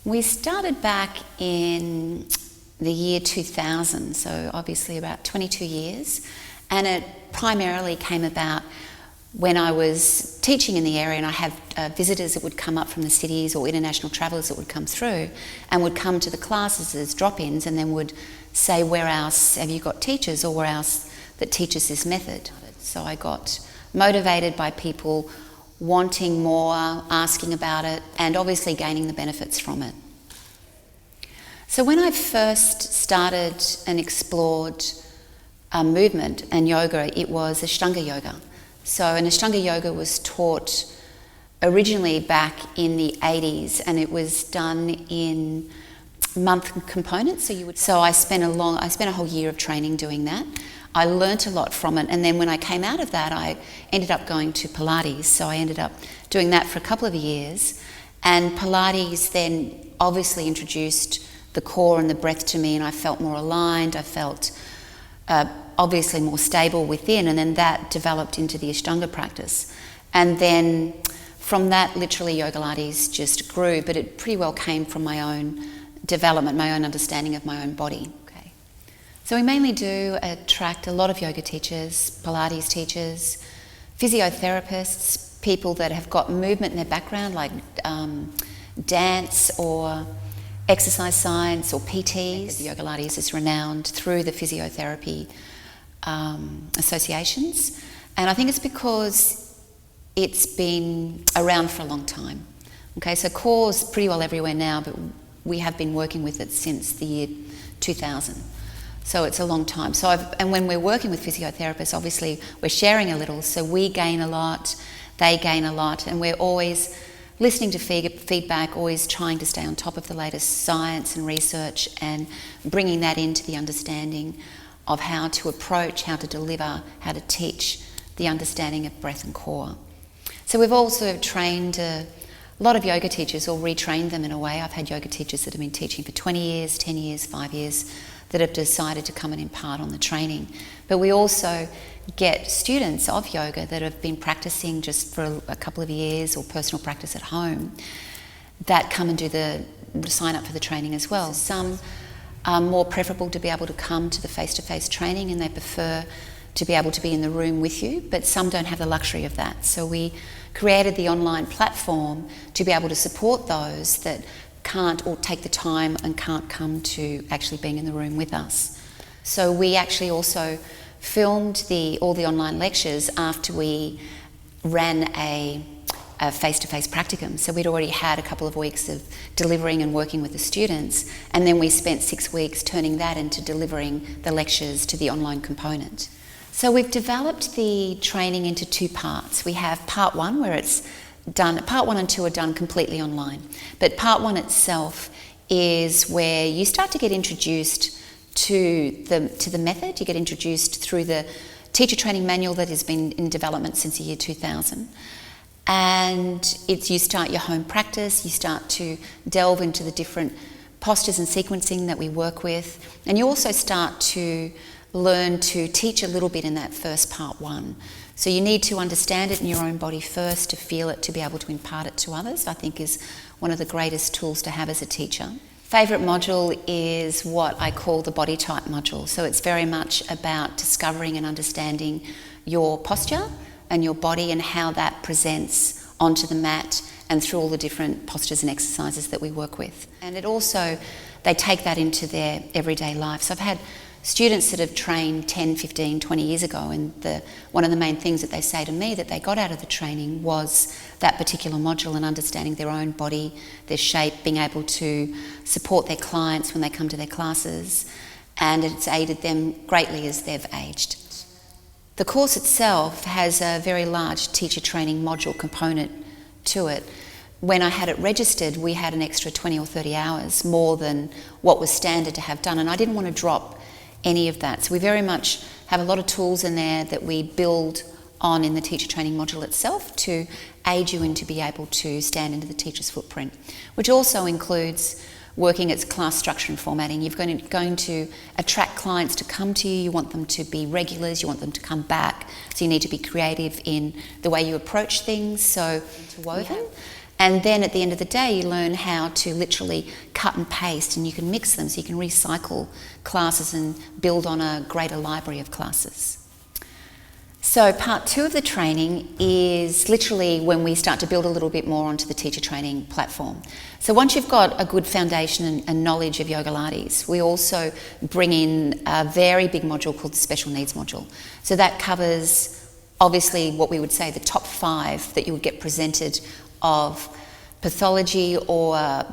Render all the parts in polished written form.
We started back in the year 2000, so obviously about 22 years, and it primarily came about when I was teaching in the area, and I have visitors that would come up from the cities or international travellers that would come through and would come to the classes as drop-ins and then would say, where else have you got teachers, or where else that teaches this method? So I got motivated by people wanting more, asking about it, and obviously gaining the benefits from it. So when I first started and explored movement and yoga, it was Ashtanga yoga. So an Ashtanga yoga was taught originally back in the 80s, and it was done in month components. So I spent a whole year of training doing that. I learnt a lot from it, and then when I came out of that, I ended up going to Pilates. So I ended up doing that for a couple of years, and Pilates then obviously introduced the core and the breath to me, and I felt more aligned. I felt obviously more stable within, and then that developed into the Ashtanga practice. And then from that, literally Yogalates just grew, but it pretty well came from my own development, my own understanding of my own body. So we mainly do attract a lot of yoga teachers, Pilates teachers, physiotherapists, people that have got movement in their background, like dance or exercise science or PTs. The Yogalates is renowned through the physiotherapy associations, and I think it's because it's been around for a long time. Okay, so core's pretty well everywhere now, but we have been working with it since the year 2000. So it's a long time. And when we're working with physiotherapists, obviously we're sharing a little, so we gain a lot, they gain a lot, and we're always listening to feedback, always trying to stay on top of the latest science and research, and bringing that into the understanding of how to approach, how to deliver, how to teach the understanding of breath and core. So we've also trained a lot of yoga teachers, or retrained them in a way. I've had yoga teachers that have been teaching for 20 years, 10 years, 5 years, that have decided to come and impart on the training. But we also get students of yoga that have been practicing just for a couple of years, or personal practice at home, that come and sign up for the training as well. Some are more preferable to be able to come to the face-to-face training, and they prefer to be able to be in the room with you, but some don't have the luxury of that. So we created the online platform to be able to support those that can't, or take the time and can't come to actually being in the room with us. So we actually also filmed all the online lectures after we ran a face-to-face practicum. So we'd already had a couple of weeks of delivering and working with the students, and then we spent 6 weeks turning that into delivering the lectures to the online component. So we've developed the training into 2 parts. We have part 1, where it's done, part 1 and 2 are done completely online. But part 1 itself is where you start to get introduced to the method. You get introduced through the teacher training manual that has been in development since the year 2000. And you start your home practice, you start to delve into the different postures and sequencing that we work with. And you also start to learn to teach a little bit in that first part 1. So you need to understand it in your own body first, to feel it, to be able to impart it to others, I think is one of the greatest tools to have as a teacher. Favourite module is what I call the body type module. So it's very much about discovering and understanding your posture and your body, and how that presents onto the mat and through all the different postures and exercises that we work with. And it also, they take that into their everyday life. So I've had students that have trained 10, 15, 20 years ago, and one of the main things that they say to me that they got out of the training was that particular module, and understanding their own body, their shape, being able to support their clients when they come to their classes, and it's aided them greatly as they've aged. The course itself has a very large teacher training module component to it. When I had it registered, we had an extra 20 or 30 hours more than what was standard to have done, and I didn't want to drop any of that. So we very much have a lot of tools in there that we build on in the teacher training module itself to aid you in to be able to stand into the teacher's footprint, which also includes working its class structure and formatting. You're going to attract clients to come to you. You want them to be regulars. You want them to come back. So you need to be creative in the way you approach things. So interwoven. And then at the end of the day, you learn how to literally cut and paste, and you can mix them so you can recycle classes and build on a greater library of classes. So part 2 of the training is literally when we start to build a little bit more onto the teacher training platform. So once you've got a good foundation and knowledge of Yogalates, we also bring in a very big module called the special needs module. So that covers obviously what we would say the top 5 that you would get presented of pathology or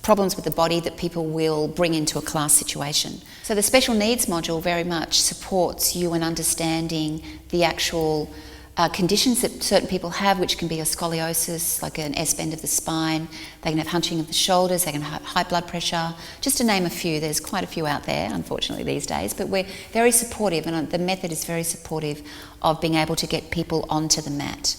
problems with the body that people will bring into a class situation. So the special needs module very much supports you in understanding the actual conditions that certain people have, which can be a scoliosis, like an S-bend of the spine. They can have hunching of the shoulders, they can have high blood pressure, just to name a few. There's quite a few out there, unfortunately, these days, but we're very supportive, and the method is very supportive of being able to get people onto the mat.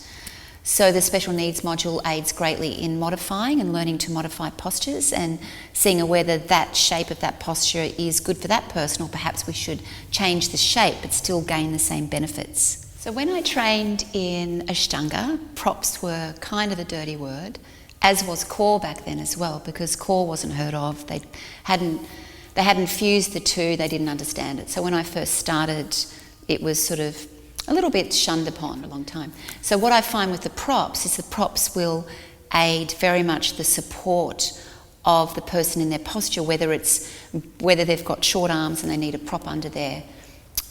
So the special needs module aids greatly in modifying and learning to modify postures and seeing whether that shape of that posture is good for that person, or perhaps we should change the shape but still gain the same benefits. So when I trained in Ashtanga, props were kind of a dirty word, as was core back then as well, because core wasn't heard of. They hadn't fused the two, they didn't understand it. So when I first started, it was sort of a little bit shunned upon for a long time. So what I find with the props is the props will aid very much the support of the person in their posture, whether they've got short arms and they need a prop under their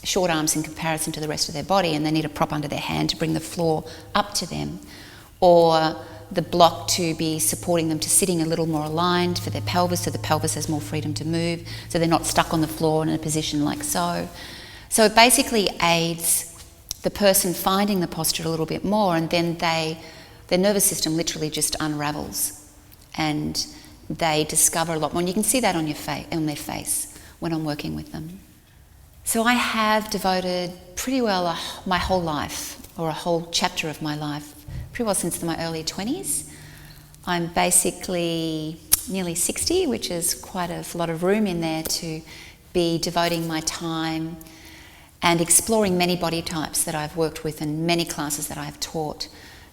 short arms in comparison to the rest of their body, and they need a prop under their hand to bring the floor up to them, or the block to be supporting them to sitting a little more aligned for their pelvis, so the pelvis has more freedom to move, so they're not stuck on the floor in a position like so. So it basically aids the person finding the posture a little bit more, and then their nervous system literally just unravels and they discover a lot more. And you can see that on their face when I'm working with them. So I have devoted pretty well my whole life, or a whole chapter of my life, pretty well since my early 20s. I'm basically nearly 60, which is quite a lot of room in there to be devoting my time and exploring many body types that I've worked with and many classes that I've taught.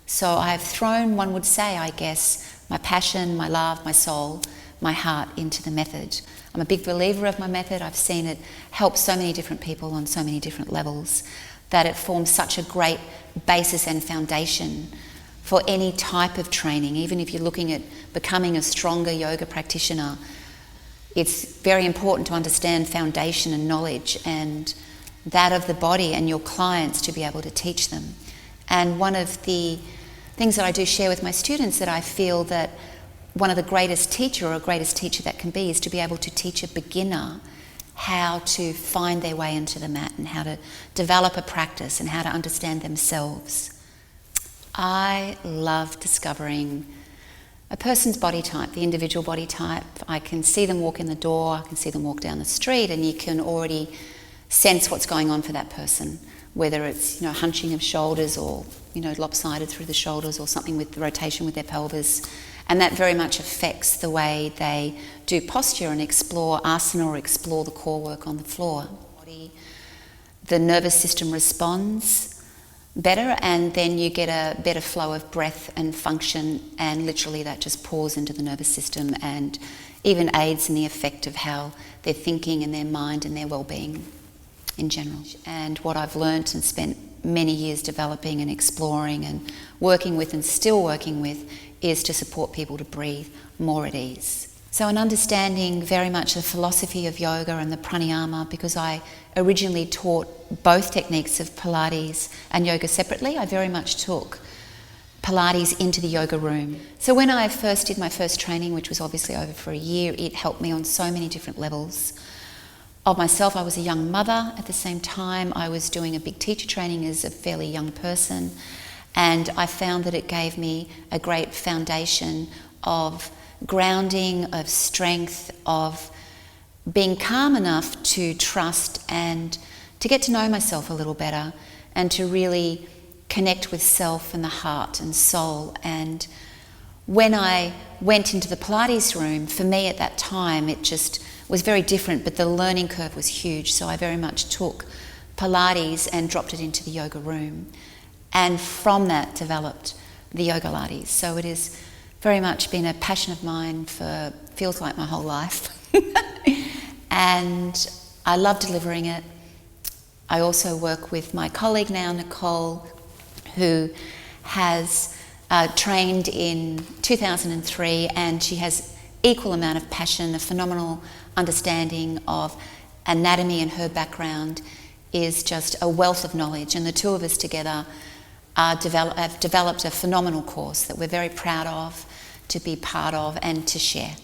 So I've thrown, one would say, I guess, my passion, my love, my soul, my heart into the method. I'm a big believer of my method. I've seen it help so many different people on so many different levels that it forms such a great basis and foundation for any type of training. Even if you're looking at becoming a stronger yoga practitioner, it's very important to understand foundation and knowledge and that of the body and your clients to be able to teach them. And one of the things that I do share with my students, that I feel that one of the greatest teacher that can be is to be able to teach a beginner how to find their way into the mat and how to develop a practice and how to understand themselves. I love discovering a person's body type, the individual body type. I can see them walk in the door, I can see them walk down the street, and you can already sense what's going on for that person, whether it's hunching of shoulders or lopsided through the shoulders, or something with the rotation with their pelvis, and that very much affects the way they do posture and explore asana or explore the core work on the floor. The nervous system responds better, and then you get a better flow of breath and function, and literally that just pours into the nervous system and even aids in the effect of how they're thinking and their mind and their well-being in general. And what I've learnt and spent many years developing and exploring and working with and still working with is to support people to breathe more at ease. So in understanding very much the philosophy of yoga and the pranayama, because I originally taught both techniques of Pilates and yoga separately, I very much took Pilates into the yoga room. So when I first did my first training, which was obviously over for a year, it helped me on so many different levels. Of myself, I was a young mother. At the same time, I was doing a big teacher training as a fairly young person, and I found that it gave me a great foundation of grounding, of strength, of being calm enough to trust and to get to know myself a little better and to really connect with self and the heart and soul. And when I went into the Pilates room, for me at that time, it just was very different, but the learning curve was huge. So I very much took Pilates and dropped it into the yoga room. And from that developed the Yogalates. So it is very much been a passion of mine for feels like my whole life. And I love delivering it. I also work with my colleague now, Nicole, who has trained in 2003, and she has equal amount of passion, a phenomenal understanding of anatomy, and her background is just a wealth of knowledge. And the two of us together have developed a phenomenal course that we're very proud of, to be part of and to share.